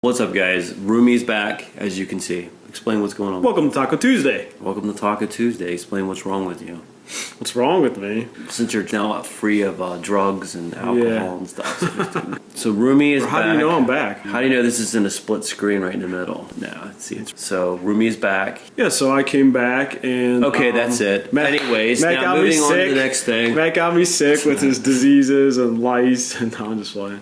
What's up, guys? Rumi's back, as you can see. Explain what's going on. Welcome to Taco Tuesday. Welcome to Taco Tuesday. Explain what's wrong with you. What's wrong with me? Since you're now free of drugs and alcohol and stuff. So Rumi is back. How do you know I'm back? How do you know this is in a split screen right in the middle? No, so Rumi is back. Yeah, so I came back and... Okay, that's it. Anyways, Matt now moving on to the next thing. Matt got me sick with his diseases and lice, and I'm just playing.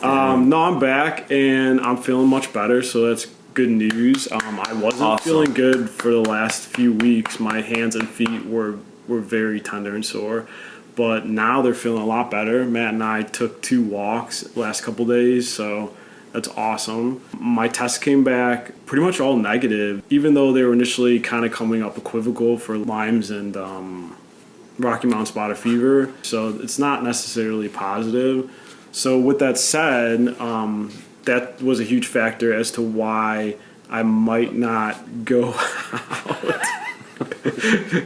No, I'm back and I'm feeling much better, so that's good news. I wasn't feeling good for the last few weeks. My hands and feet were very tender and sore, but now they're feeling a lot better. Matt and I took 2 walks the last couple days, so that's awesome. My tests came back pretty much all negative, even though they were initially kind of coming up equivocal for Lyme's and Rocky Mountain spotted fever, so it's not necessarily positive. So with that said, that was a huge factor as to why I might not go out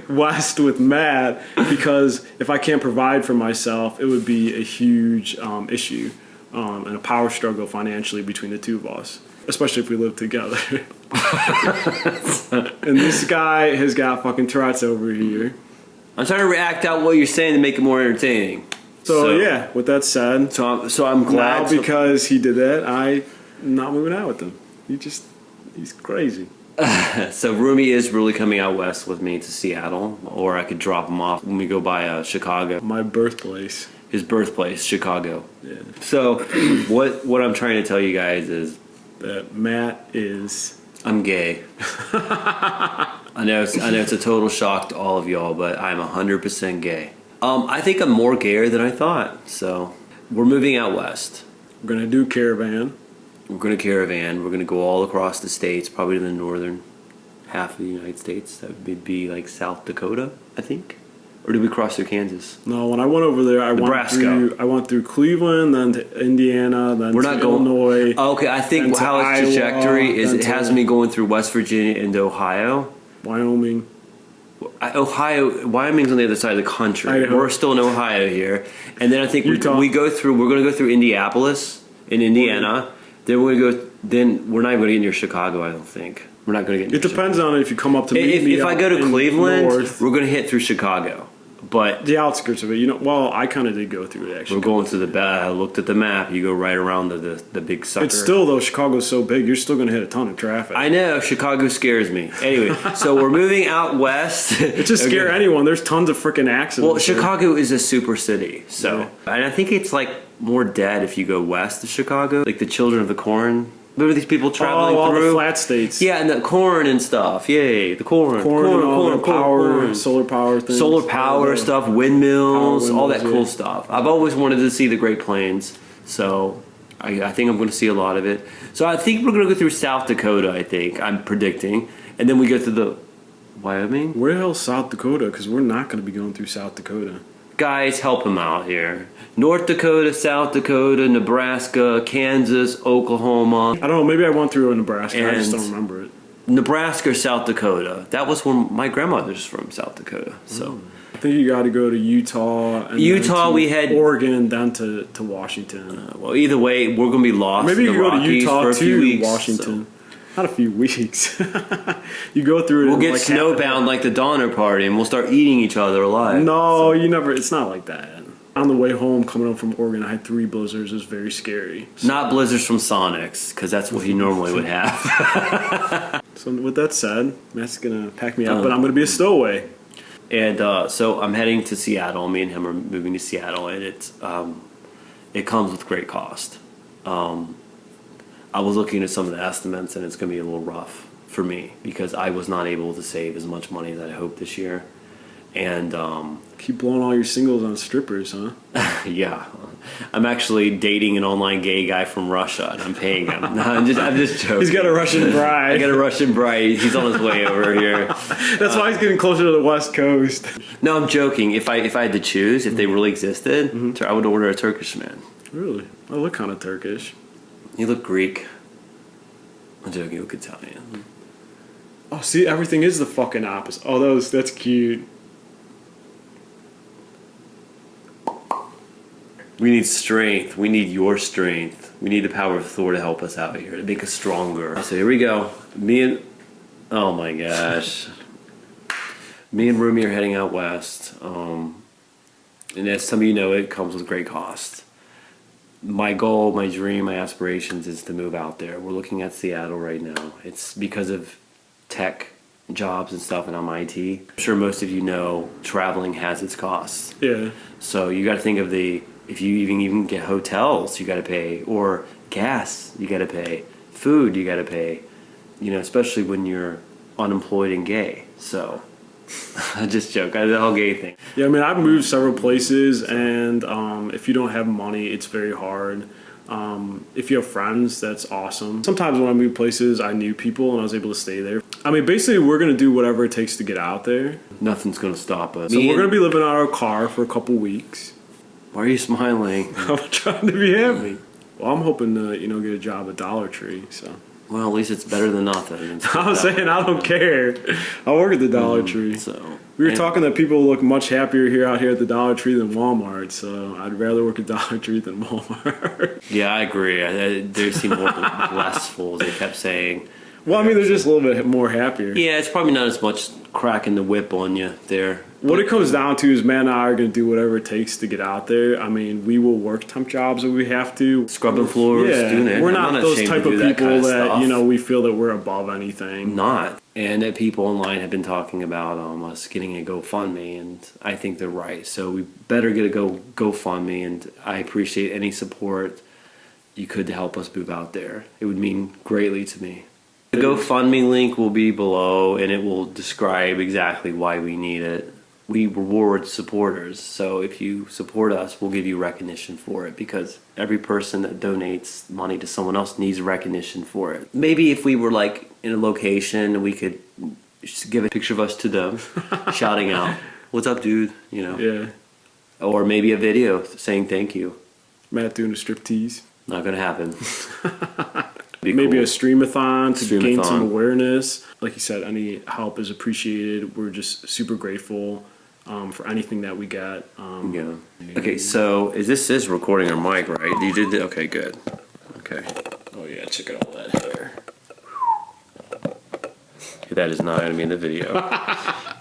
west with Matt, because if I can't provide for myself, it would be a huge issue and a power struggle financially between the two of us, especially if we live together. And this guy has got fucking Tourette's over here. I'm trying to react out what you're saying to make it more entertaining. So yeah, with that said, so I'm glad now because he did that, I'm not moving out with him. He's crazy. So Rumi is really coming out west with me to Seattle, or I could drop him off when we go by Chicago. My birthplace. His birthplace, Chicago. Yeah. So what I'm trying to tell you guys is that Matt is... I'm gay. I know it's a total shock to all of y'all, but I'm 100% gay. I think I'm more gayer than I thought. So we're moving out west. We're gonna do caravan. We're gonna caravan. We're gonna go all across the states, probably to the northern half of the United States. That would be like South Dakota, I think. Or did we cross through Kansas? No, when I went over there, I went through Cleveland, then to Indiana, then to Illinois. Oh, okay, I think how its trajectory is, it has me going through West Virginia into Ohio. Wyoming. Wyoming's on the other side of the country. Idaho. We're still in Ohio here, and then I think we're going to go through Indianapolis in Indiana. Then we're not even going to get near Chicago. I don't think we're not going to get. It depends on if you come up to meet me. If I go to Cleveland, north, we're going to hit through Chicago, but the outskirts of it. Well, I kind of did go through it actually. We're going to I looked at the map. You go right around the big sucker. It's still though. Chicago's so big, you're still going to hit a ton of traffic. I know Chicago scares me. Anyway, so we're moving out west. It just scare anyone. There's tons of freaking accidents. Well, Chicago is a super city, so and I think it's like more dead if you go west of Chicago, like the Children of the Corn. Remember these people traveling all through the flat states? Yeah, and the corn and stuff. Yay, the corn, solar power things, solar power stuff, windmills, all that cool stuff. I've always wanted to see the Great Plains, so I think I'm going to see a lot of it. So I think we're going to go through South Dakota. I think I'm predicting, and then we go through the Wyoming. Where the hell's South Dakota? Because we're not going to be going through South Dakota. Guys, help him out here. North Dakota, South Dakota, Nebraska, Kansas, Oklahoma. I don't know, maybe I went through Nebraska, I just don't remember it. Nebraska or South Dakota. That was when my grandmother's from South Dakota. So I think you got to go to Utah. And Utah, we had Oregon, and then to Washington. Well, either way, we're going to be lost. Maybe in the you go Rockies to Utah for a few weeks, Washington. So. Not a few weeks. You go through it. We'll get snowbound like the Donner Party, and we'll start eating each other alive. No, you never. It's not like that. On the way home, coming home from Oregon, I had 3 blizzards. It was very scary. So. Not blizzards from Sonics, because that's what you normally would have. So with that said, Matt's gonna pack me up, but I'm gonna be a stowaway. And so I'm heading to Seattle. Me and him are moving to Seattle, and it comes with great cost. I was looking at some of the estimates, and it's going to be a little rough for me because I was not able to save as much money as I hoped this year. And keep blowing all your singles on strippers, huh? Yeah, I'm actually dating an online gay guy from Russia, and I'm paying him. No, I'm just joking. He's got a Russian bride. I got a Russian bride. He's on his way over here. That's why he's getting closer to the West Coast. No, I'm joking. If I had to choose, if they really existed, I would order a Turkish man. Really? I look kind of Turkish. You look Greek. I'm joking. You look Italian. Oh, see, everything is the fucking opposite. Oh, that's cute. We We need strength. We need your strength. We need the power of Thor to help us out here, to make us stronger. So here we go. Oh my gosh. Me and Rumi are heading out west. And as some of you know, it comes with great cost. My goal, my dream, my aspirations is to move out there. We're looking at Seattle right now. It's because of tech jobs and stuff, and I'm IT. I'm sure most of you know traveling has its costs. Yeah. So you got to think of if you even get hotels, you got to pay, or gas, you got to pay, food, you got to pay. You know, especially when you're unemployed and gay. So I just joke. The whole gay thing. Yeah, I mean, I've moved several places, and if you don't have money, it's very hard. If you have friends, that's awesome. Sometimes when I moved places, I knew people and I was able to stay there. I mean, basically, we're going to do whatever it takes to get out there. Nothing's going to stop us. So we're going to be living out of our car for a couple weeks. Why are you smiling? I'm trying to be happy. Well, I'm hoping to, get a job at Dollar Tree, so. Well, at least it's better than nothing. I'm saying I don't care. I work at the Dollar Tree. So we were talking that people look much happier out here at the Dollar Tree than Walmart, so I'd rather work at Dollar Tree than Walmart. Yeah, I agree. They seem more blissful, as they kept saying. Well, I mean, they're just a little bit more happier. Yeah, it's probably not as much cracking the whip on you there. What it comes down to is Matt and I are going to do whatever it takes to get out there. I mean, we will work temp jobs if we have to. Scrubbing floors, doing it. We're not those type of people that, we feel that we're above anything. Not. And that people online have been talking about us getting a GoFundMe, and I think they're right. So we better get a GoFundMe, and I appreciate any support you could to help us move out there. It would mean greatly to me. The GoFundMe link will be below, and it will describe exactly why we need it. We reward supporters, so if you support us, we'll give you recognition for it, because every person that donates money to someone else needs recognition for it. Maybe if we were like in a location, we could just give a picture of us to them, shouting out, "What's up, dude?" Yeah. Or maybe a video saying thank you. Matt doing a striptease. Not gonna happen. Maybe cool. A streamathon to gain some awareness. Like you said, any help is appreciated. We're just super grateful for anything that we get. Yeah. Okay, so this is recording our mic, right? You did okay, good. Okay. Oh yeah, check out all that hair. That is not going to be in the video.